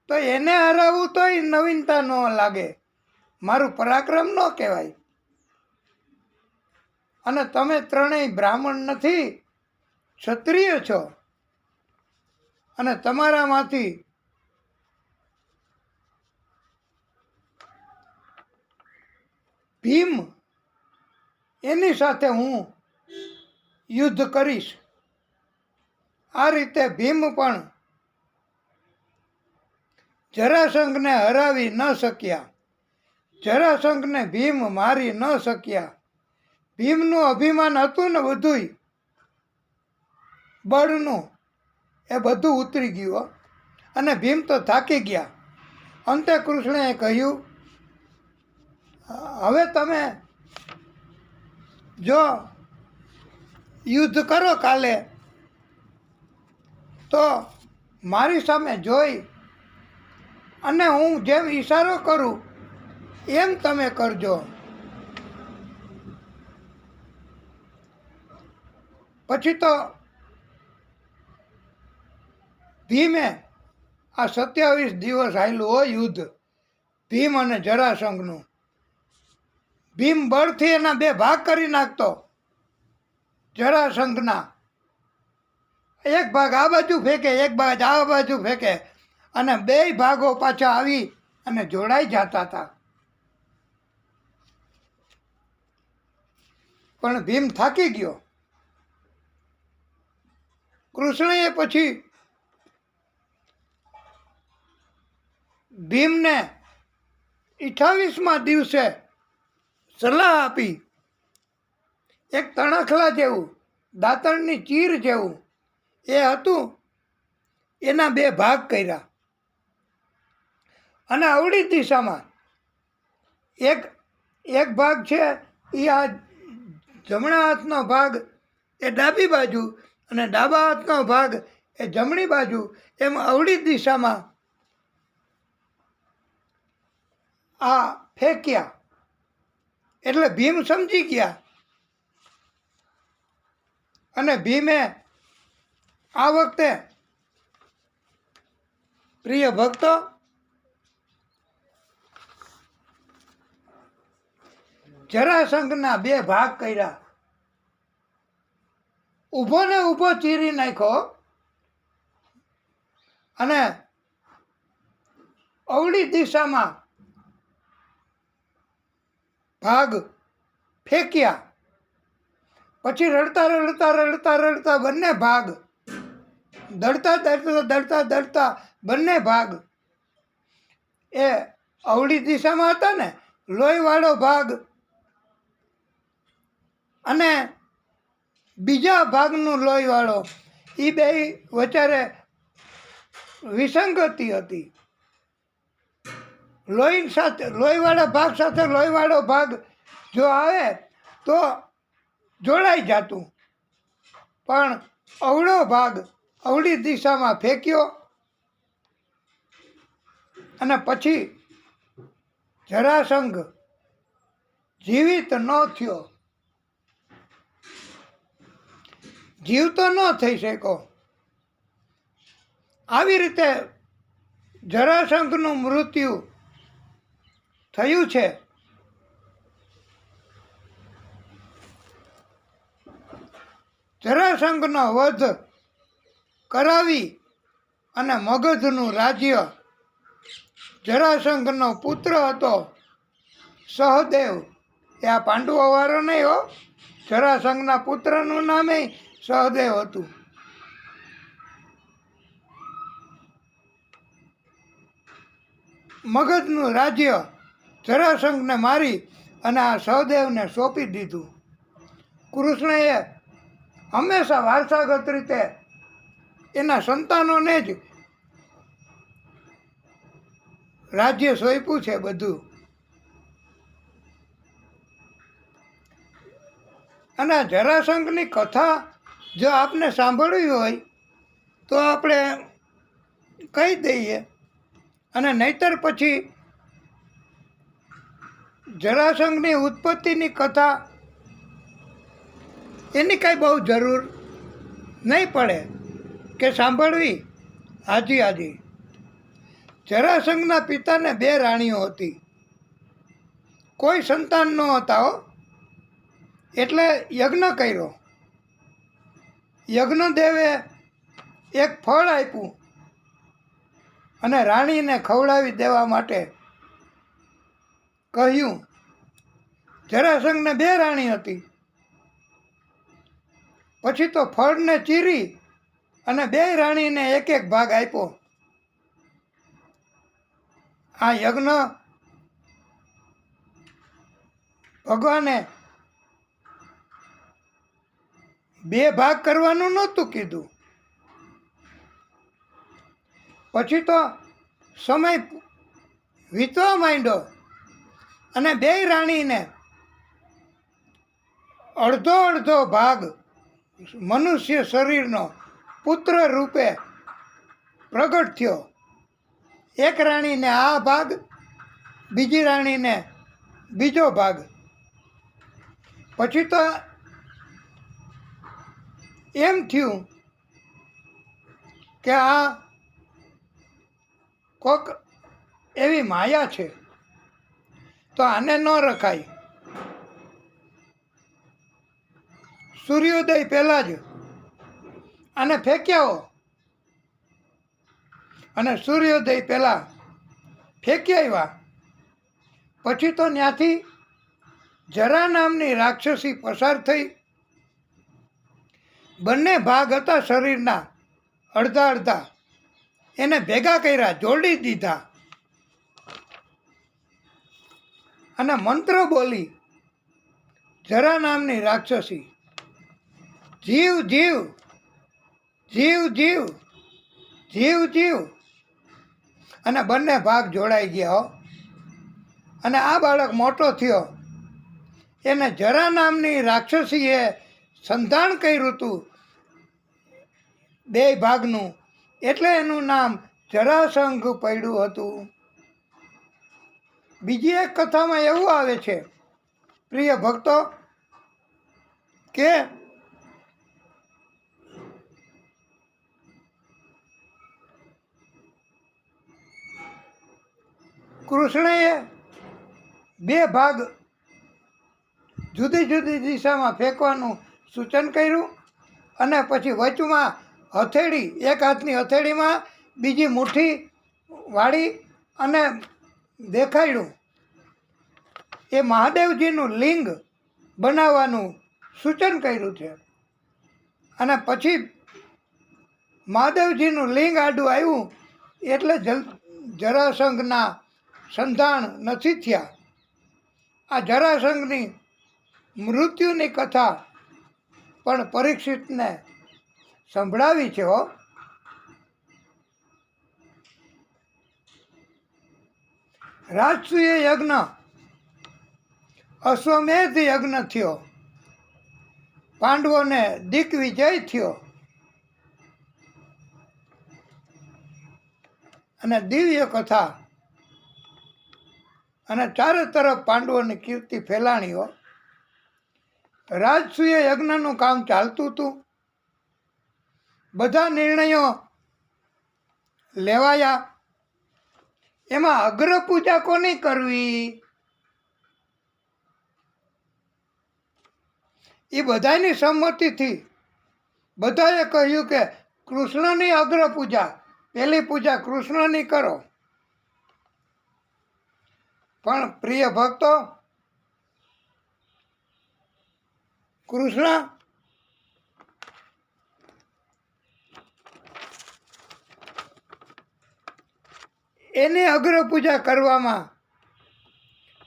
તો એને હરાવવું તો એ નવીનતા ન લાગે, મારું પરાક્રમ ન કહેવાય. અને તમે ત્રણેય બ્રાહ્મણ નથી, ક્ષત્રિય છો. અને તમારામાંથી ભીમ, એની સાથે હું યુદ્ધ કરીશ. આ રીતે ભીમ પણ જરાસંઘને હરાવી ન શક્યા. જરાસંઘને ભીમ મારી ન શક્યા. ભીમનું અભિમાન હતું ને બધુંય બળનું, એ બધું ઉતરી ગયું. અને ભીમ તો થાકી ગયા. અંતે કૃષ્ણએ કહ્યું, હવે તમે જો યુદ્ધ કરો કાલે, તો મારી સામે જોઈ અને હું જેમ ઈશારો કરું એમ તમે કરજો. પછી તો ભીમે આ 27 દિવસ હાલ્યું હોય યુદ્ધ, ભીમ અને જરાસંઘનું. ભીમ બળથી એના બે ભાગ કરી નાખતો. જરાસંઘના એક ભાગ આ બાજુ ફેંકે, એક ભાગ આ બાજુ ફેંકે, અને બેય ભાગો પાછા આવી અને જોડાઈ જતા હતા. પણ ભીમ થાકી ગયો. કૃષ્ણએ પછી ભીમને 28મા દિવસે સલાહ આપી. એક તણખલા જેવું, દાંતણની ચીર જેવું એ હતું, એના બે ભાગ કર્યા. અને અવળી દિશામાં એક ભાગ છે એ આ જમણા હાથનો ભાગ એ ડાબી બાજુ, અને ડાબા હાથનો ભાગ એ જમણી બાજુ, એમ અવળી દિશામાં આ ફેંક્યા. એટલે ભીમ સમજી ગયા. અને ભીમે આ વખતે, પ્રિય ભક્તો, જરાસંઘના બે ભાગ કર્યા. ઊભો ને ઊભો ચીરી નાખ્યો. અને અવળી દિશામાં ભાગ ફેંક્યા. પછી રડતા રડતા રડતા રડતા બંને ભાગ, દડતા દડતા દડતા દડતા બંને ભાગ એ અવળી દિશામાં હતા ને, લોહીવાળો ભાગ અને બીજા ભાગનું લોહીવાળો, એ બે વચ્ચે વિસંગતિ હતી. લોહીવાળા ભાગ સાથે લોહીવાળો ભાગ જો આવે તો જોડાઈ જતું, પણ અવળો ભાગ અવળી દિશામાં ફેંક્યો અને પછી જરાસંઘ જીવિત ન થયો, જીવતો ન થઈ શક્યો. આવી રીતે જરાસંઘનું મૃત્યુ થયું છે. જરાસંઘનો વધ કરાવી અને મગધનું રાજ્ય, જરાસંઘનો પુત્ર હતો સહદેવ. એ આ પાંડવોવાળો નહીં હો, જરાસંઘના પુત્રનું નામે સહદેવ હતું. મગધનું રાજ્ય જરાસંઘને મારી અને આ સહદેવને સોંપી દીધું. કૃષ્ણએ હંમેશા વારસાગત રીતે એના સંતાનોને જ રાજ્ય સોંપ્યું છે બધું. અને જરાસંઘની કથા જો આપને સાંભળવી હોય તો આપણે કહી દઈએ, અને નહીતર પછી જરાસંઘની ઉત્પત્તિની કથા એની કાંઈ બહુ જરૂર નહીં પડે કે સાંભળવી. હાજી હાજી, જરાસંઘના પિતાને 2 રાણીઓ હતી, કોઈ સંતાન ન હતા હો. એટલે યજ્ઞ કર્યો. યજ્ઞદેવે એક ફળ આપ્યું અને રાણીને ખવડાવી દેવા માટે કહ્યું. જરાસંઘને 2 રાણી હતી. પછી તો ફળને ચીરી અને 2 રાણીને એક એક ભાગ આપ્યો. આ યજ્ઞ ભગવાને 2 ભાગ કરવાનું નહોતું કીધું. પછી તો સમય વીતવા માંડ્યો અને 2 રાણીને અડધો અડધો ભાગ મનુષ્ય શરીરનો પુત્ર રૂપે પ્રગટ થયો. એક રાણીને આ ભાગ, બીજી રાણીને બીજો ભાગ. પછી તો એમ થયું કે આ કોક એવી માયા છે, તો આને ન રખાય. સૂર્યોદય પહેલાં જ આને ફેંક્યાઓ, અને સૂર્યોદય પહેલાં ફેંકી આવ્યા. પછી તો ત્યાંથી જરા નામની રાક્ષસી પસાર થઈ. બંને ભાગ હતા શરીરના અડધા અડધા, એને ભેગા કર્યા, જોડી દીધા અને મંત્ર બોલી. જરા નામની રાક્ષસી, જીવ જીવ જીવ જીવ જીવ જીવ, અને બંને ભાગ જોડાઈ ગયા હો. અને આ બાળક મોટો થયો, એને જરા નામની રાક્ષસીએ સંધાન કર્યું હતું 2 ભાગનું, એટલે એનું નામ જરાસંઘ પડ્યું હતું. બીજી એક કથામાં એવું આવે છે પ્રિય ભક્તો કે કૃષ્ણએ 2 ભાગ જુદી જુદી દિશામાં ફેંકવાનું સૂચન કર્યું અને પછી વચમાં હથેળી, એક હાથની હથેળીમાં બીજી મુઠ્ઠી વાળી અને દેખાડ્યું. એ મહાદેવજીનું લિંગ બનાવવાનું સૂચન કર્યું છે. અને પછી મહાદેવજીનું લિંગ આડું આવ્યું એટલે જરાસંઘના સંધાન નથી થયા. આ જરાસંઘની મૃત્યુની કથા પણ પરીક્ષિતને સંભળાવી છે હો. રાજસૂય યજ્ઞ અશ્વમેધ યજ્ઞ થયો, પાંડવોને દિગ્વિજય થયો અને દિવ્ય કથા અને ચારે તરફ પાંડવોની કીર્તિ ફેલાણીઓ. રાજસૂય યજ્ઞનું કામ ચાલતું હતું. બધા નિર્ણયો લેવાયા. એમાં અગ્ર પૂજા કોની કરવી એ બધાની સંમતિથી બધાએ કહ્યું કે કૃષ્ણની અગ્ર પૂજા, પહેલી પૂજા કૃષ્ણની કરો. પણ પ્રિય ભક્તો, કૃષ્ણ એની અગ્ર પૂજા કરવામાં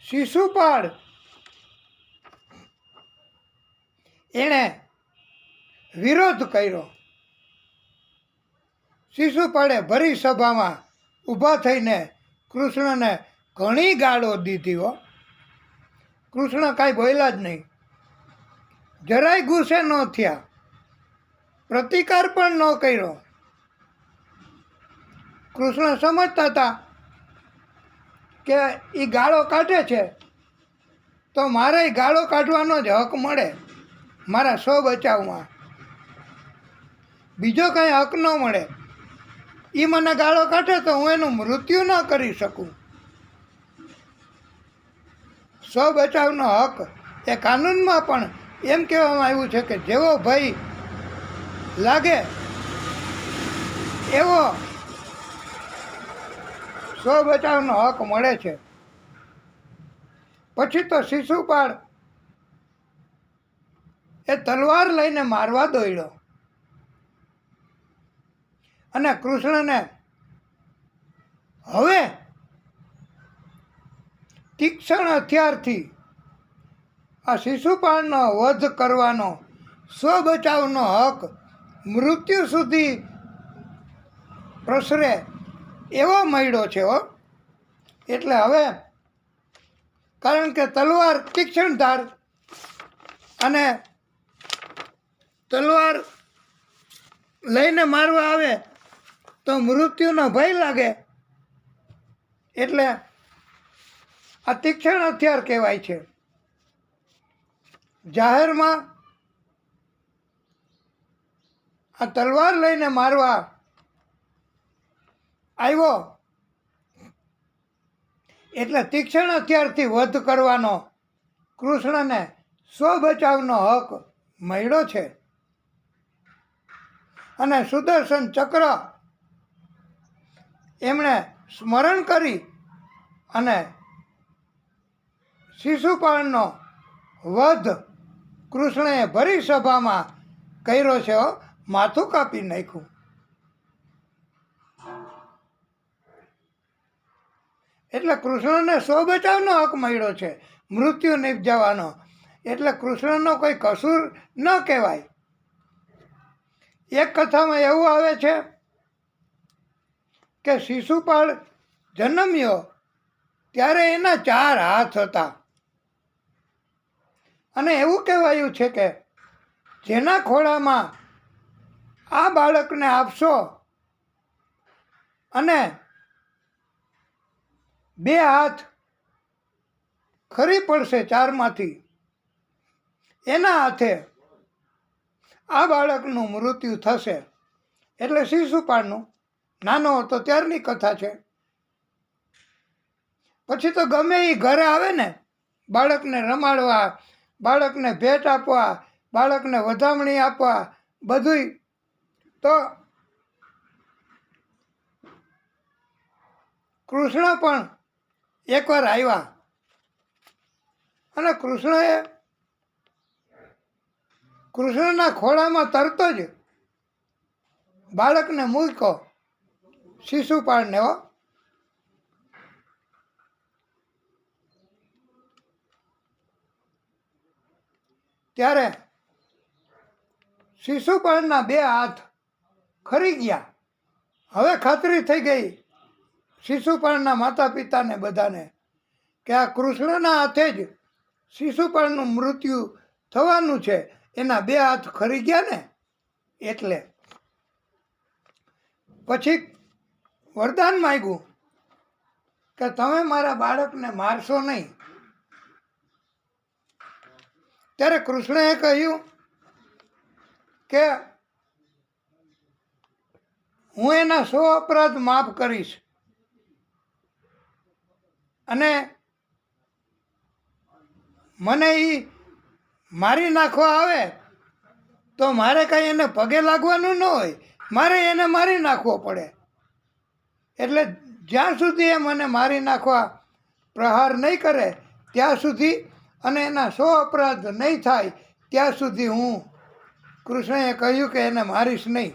શિશુપાળ એણે વિરોધ કર્યો. શિશુપાળે ભરી સભામાં ઊભા થઈને કૃષ્ણને ઘણી ગાળો દીધી હો. કૃષ્ણ કાંઈ બોલ્યા જ નહીં, જરાય ગુસ્સે ન થયા, પ્રતિકાર પણ ન કર્યો. કૃષ્ણ સમજતા હતા કે એ ગાળો કાઢે છે તો મારે ગાળો કાઢવાનો જ હક મળે, મારા સ્વ બચાવમાં બીજો કાંઈ હક ન મળે. એ મને ગાળો કાઢે તો હું એનું મૃત્યુ ન કરી શકું. સ્વ બચાવનો હક એ કાનૂનમાં પણ એમ કહેવામાં આવ્યું છે કે જેવો ભય લાગે એવો સ્વ બચાવનો હક મળે છે. પછી તો શિશુપાળ એ તલવાર લઈને મારવા દોડ્યો અને કૃષ્ણને હવે તીક્ષ્ણ હથિયારથી આ શિશુપાળનો વધ કરવાનો, સ્વ બચાવનો હક મૃત્યુ સુધી પ્રસરે એવો મળ્યો છે હો. એટલે હવે કારણ કે તલવાર તીક્ષ્ણ ધાર અને તલવાર લઈને મારવા આવે તો મૃત્યુનો ભય લાગે, એટલે આ તીક્ષ્ણ હથિયાર કહેવાય છે. જાહેરમાં આ તલવાર લઈને મારવા આવ્યો એટલે તીક્ષ્ણ હથિયારથી વધ કરવાનો કૃષ્ણને સ્વ બચાવનો હક મળ્યો છે. અને સુદર્શન ચક્ર એમણે સ્મરણ કરી અને શિશુપાળનો વધ કૃષ્ણએ ભરી સભામાં કર્યો છે. માથું કાપી નાખ્યું. એટલે કૃષ્ણને સ્વ બચાવનો હક મળ્યો છે, મૃત્યુ નિપજાવાનો. એટલે કૃષ્ણનો કોઈ કસૂર ન કહેવાય. એક કથામાં એવું આવે છે કે શિશુપાળ જન્મ્યો ત્યારે એના 4 હાથ હતા અને એવું કહેવાયું છે કે જેના ખોળામાં આ બાળકને આપશો અને 2 હાથ ખરી પડશે 4માંથી, એના હાથે આ બાળકનું મૃત્યુ થશે. એટલે શિશુપાળનું નાનો હતો ત્યારની કથા છે. પછી તો ગમે એ ઘરે આવે ને બાળકને રમાડવા, બાળકને ભેટ આપવા, બાળકને વધામણી આપવા, બધુંય. તો કૃષ્ણ પણ એકવાર આવ્યા અને કૃષ્ણએ કૃષ્ણના ખોળામાં તરતો જ બાળકને મૂક્યો, શિશુપાળને હો. ત્યારે શિશુપાળના બે હાથ ખરી ગયા. હવે ખાતરી થઈ ગઈ શિશુપાળના માતા પિતાને બધાને કે આ કૃષ્ણના હાથે જ શિશુપાળનું મૃત્યુ થવાનું છે. એના બે હાથ ખરી ગયા ને એટલે પછી વરદાન માંગ્યું કે તમે મારા બાળકને મારશો નહીં. ત્યારે કૃષ્ણએ કહ્યું કે હું એના 100 અપરાધ માફ કરીશ અને મને એ મારી નાખવા આવે તો મારે કાંઈ એને પગે લાગવાનું ન હોય, મારે એને મારી નાખવો પડે. એટલે જ્યાં સુધી એ મને મારી નાખવા પ્રહાર નહીં કરે ત્યાં સુધી અને એના 100 અપરાધ નહીં થાય ત્યાં સુધી હું, કૃષ્ણએ કહ્યું કે એને મારીશ નહીં.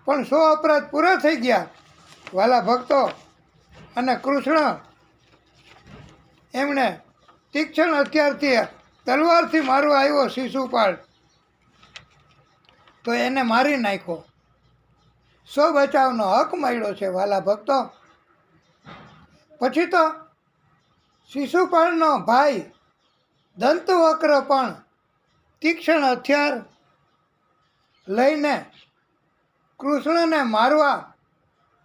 પણ 100 અપરાધ પૂરા થઈ ગયા વાલા ભક્તો, અને કૃષ્ણ એમણે તીક્ષ્ણ હથિયારથી તલવારથી મારવા આવ્યો શિશુપાળ, તો એને મારી નાખ્યો. સો બચાવનો હક મળ્યો છે વાલા ભક્તો. પછી તો શિશુપાળનો ભાઈ દંતવક્ર પણ તીક્ષ્ણ હથિયાર લઈને કૃષ્ણને મારવા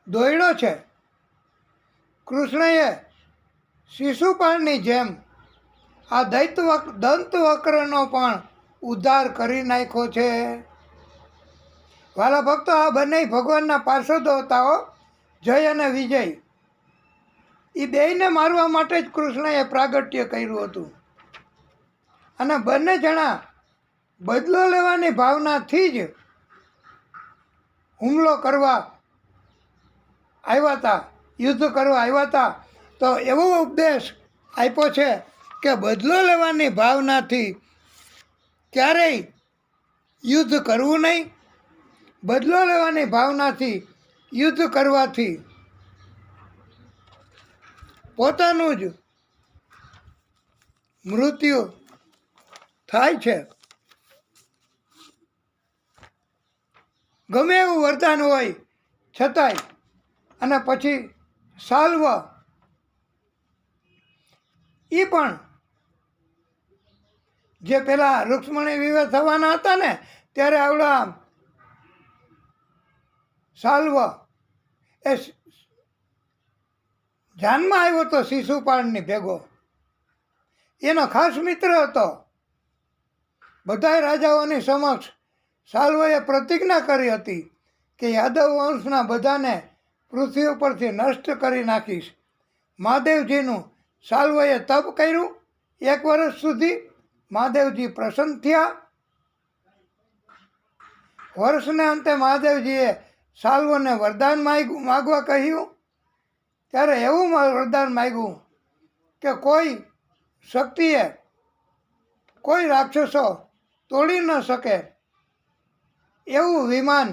દોડ્યો છે. કૃષ્ણએ શિશુપાળની જેમ આ દંતવક્રનો પણ ઉદ્ધાર કરી નાખ્યો છે. વાલા ભક્તો, આ બંને ભગવાનના પાર્ષદો હતા હો, જય અને વિજય. એ બેયને મારવા માટે જ કૃષ્ણએ પ્રાગટ્ય કર્યું હતું. અને બંને જણા બદલો લેવાની ભાવનાથી જ હુમલો કરવા આવ્યા હતા, યુદ્ધ કરવા આવ્યા હતા. તો એવો ઉપદેશ આપ્યો છે કે બદલો લેવાની ભાવનાથી ક્યારેય યુદ્ધ કરવું નહીં. બદલો લેવાની ભાવનાથી યુદ્ધ કરવાથી પોતાનું જ મૃત્યુ થાય છે. ગમે એવું વરદાન હોય છતાંય. અને પછી સાલ્વ એ પણ જે પેલા રૂક્ષ્મણી વિવાહ થવાના હતા ને ત્યારે આવડા સાલ્વ એ જાનમાં આવ્યો હતો શિશુપાળની ભેગો. એનો ખાસ મિત્ર હતો. બધાય રાજાઓની સમક્ષ સાલ્વએ પ્રતિજ્ઞા કરી હતી કે યાદવ વંશના બધાને પૃથ્વી ઉપરથી નષ્ટ કરી નાખીશ. મહાદેવજીનું સાલ્વએ તપ કર્યું 1 વર્ષ સુધી. મહાદેવજી પ્રસન્ન થયા. વર્ષને અંતે મહાદેવજીએ સાલ્વને વરદાન માગવા કહ્યું. ત્યારે એવું વરદાન માગ્યું કે કોઈ શક્તિએ કોઈ રાક્ષસો તોડી ન શકે એવું વિમાન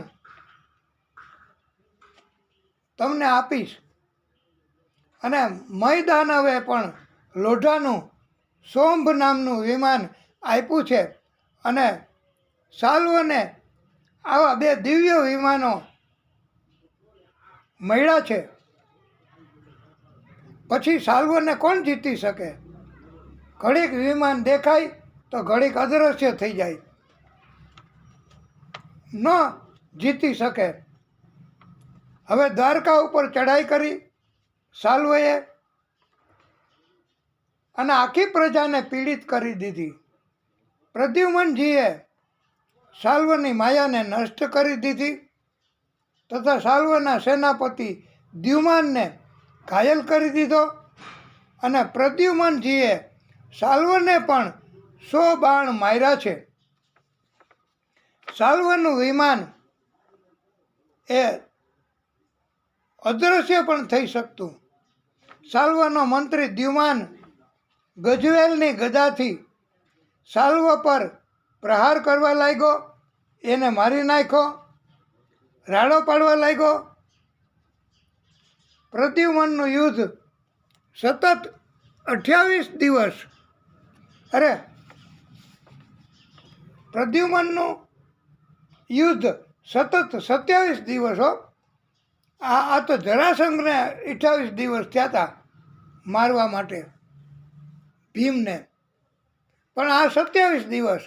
તમને આપીશ. અને મયદાનવે પણ લોઢાનું સોંભ નામનું વિમાન આપ્યું છે. અને સાલ્વને આવા 2 દિવ્ય વિમાનો મળ્યા છે. પછી સાલ્વને કોણ જીતી શકે? ઘડીક વિમાન દેખાય તો ઘડીક અદૃશ્ય થઈ જાય, ન જીતી શકે. હવે દ્વારકા ઉપર ચઢાઈ કરી સાલ્વએ અને આખી પ્રજાને પીડિત કરી દીધી. પ્રદ્યુમનજીએ સાલ્વની માયાને નષ્ટ કરી દીધી તથા સાલ્વના સેનાપતિ દ્યુમાનને ઘાયલ કરી દીધો. અને પ્રદ્યુમનજીએ સાલ્વને પણ 100 બાણ માર્યા છે. સાલ્વનું વિમાન એ અદૃશ્ય પણ થઈ શકતું. સાલ્વનો મંત્રી દ્યુમાન ગજવેલની ગદાથી સાલ્વ પર પ્રહાર કરવા લાગ્યો, એને મારી નાખ્યો, રાડો પાડવા લાગ્યો. પ્રદ્યુમનનું યુદ્ધ સતત 28 દિવસ, અરે પ્રદ્યુમનનું યુદ્ધ સતત 27 દિવસ હો. આ તો જરાસંઘને 28 દિવસ થયા હતા મારવા માટે ભીમને, પણ આ 27 દિવસ.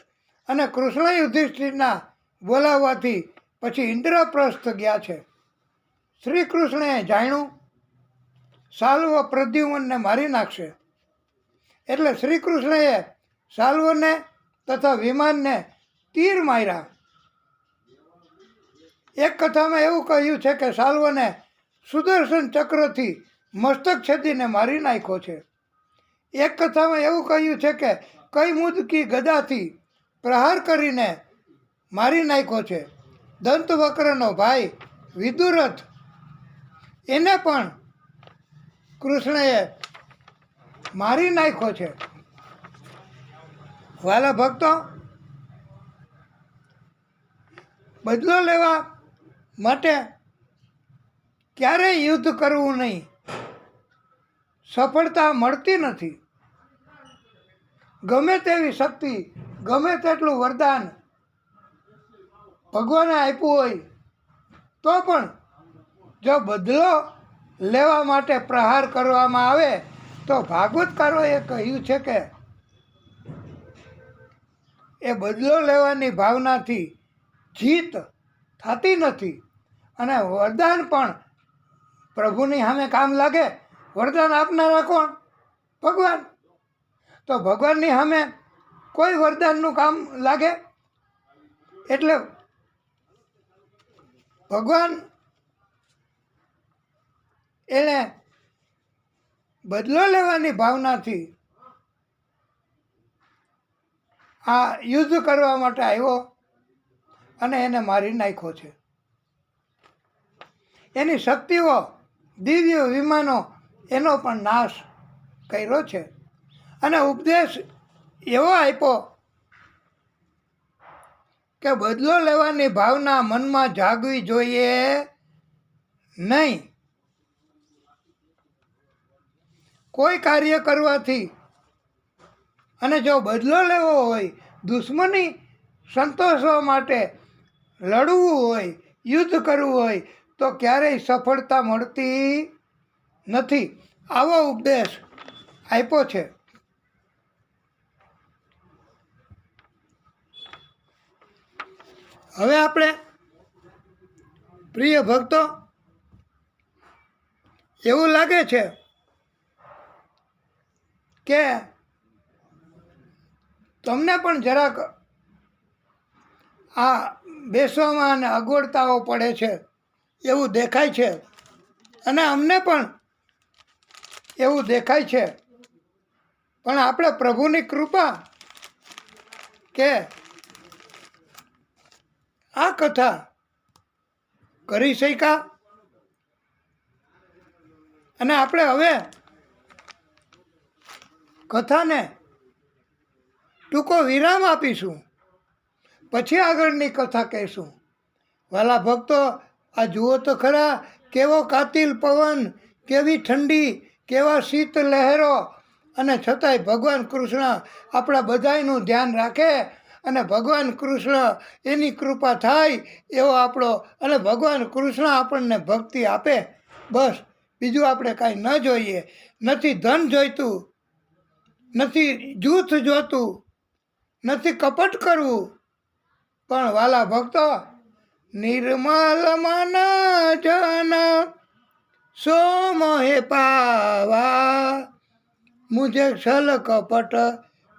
અને કૃષ્ણ યુધિષ્ઠિરના બોલાવવાથી પછી ઇન્દ્રપ્રસ્થ ગયા છે. શ્રી કૃષ્ણએ જાણ્યું સાલ્વ પ્રદ્યુમનને મારી નાખશે, એટલે શ્રી કૃષ્ણએ સાલ્વને તથા વિમાનને તીર માર્યા. એક કથામાં એવું કહ્યું છે કે સાલ્વને સુદર્શન ચક્રથી મસ્તક છેદીને મારી નાખ્યો છે. એક કથામાં એવું કહ્યું છે કે કૈમુદકી ગદાથી પ્રહાર કરીને મારી નાખ્યો છે. દંતવક્રનો ભાઈ વિદુરથ, એને પણ કૃષ્ણએ મારી નાખ્યો છે. વાલા ભક્તો, બદલો લેવા માટે ક્યારેય યુદ્ધ કરવું નહીં. સફળતા મળતી નથી. ગમે તેવી શક્તિ, ગમે તેટલું વરદાન ભગવાને આપ્યું હોય તો પણ જો બદલો લેવા માટે પ્રહાર કરવામાં આવે તો ભાગવતકારોએ કહ્યું છે કે એ બદલો લેવાની ભાવનાથી જીત થતી નથી. અને વરદાન પણ પ્રભુની સામે કામ લાગે. વરદાન આપનારા કોણ? ભગવાન. તો ભગવાનની સામે કોઈ વરદાનનું કામ લાગે? એટલે ભગવાન એને બદલો લેવાની ભાવનાથી આ યુદ્ધ કરવા માટે આવ્યો અને એને મારી નાખ્યો છે. એની શક્તિઓ, દિવ્ય વિમાનો, એનો પણ નાશ કર્યો છે. અને ઉપદેશ એવો આપ્યો કે બદલો લેવાની ભાવના મનમાં જાગવી જોઈએ નહીં. કોઈ કાર્ય કરવાથી, અને જો બદલો લેવો હોય, દુશ્મની સંતોષવા માટે લડવું હોય, યુદ્ધ કરવું હોય તો ક્યારેય સફળતા મળતી નથી. આવો ઉપદેશ આપ્યો છે. હવે આપણે પ્રિય ભક્તો, એવું લાગે છે કે તમને પણ જરાક આ બેસવામાં અને અગવડતાઓ પડે છે એવું દેખાય છે, અને અમને પણ એવું દેખાય છે. પણ આપણે પ્રભુની કૃપા કે આ કથા કરી શક્યા, અને આપણે હવે કથાને ટૂંકો વિરામ આપીશું, પછી આગળની કથા કહીશું. વાલા ભક્તો, આ જુઓ તો ખરા, કેવો કાતિલ પવન, કેવી ઠંડી, કેવા શીત લહેરો, અને છતાંય ભગવાન કૃષ્ણ આપણા બધાયનું ધ્યાન રાખે, અને ભગવાન કૃષ્ણ એની કૃપા થાય એવો આપણો, અને ભગવાન કૃષ્ણ આપણને ભક્તિ આપે. બસ બીજું આપણે કાંઈ ન જોઈએ. નથી ધન જોઈતું, નથી જૂથ જોતું, નથી કપટ કરવું, પણ વાલા ભક્તો, નિર્મલ મન જન સો મોહે પાવા, મુझे છલ કપટ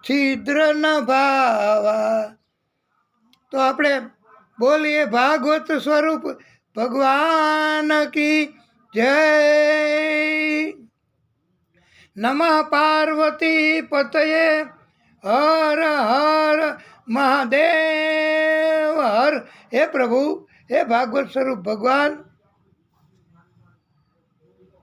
છિદ્ર ન ભાવા. તો આપણે બોલીએ ભાગવત સ્વરૂપ ભગવાન કી જય. નમઃ પાર્વતી પતયે હર હર મહાદેવ હર. હે પ્રભુ, હે ભાગવત સ્વરૂપ ભગવાન,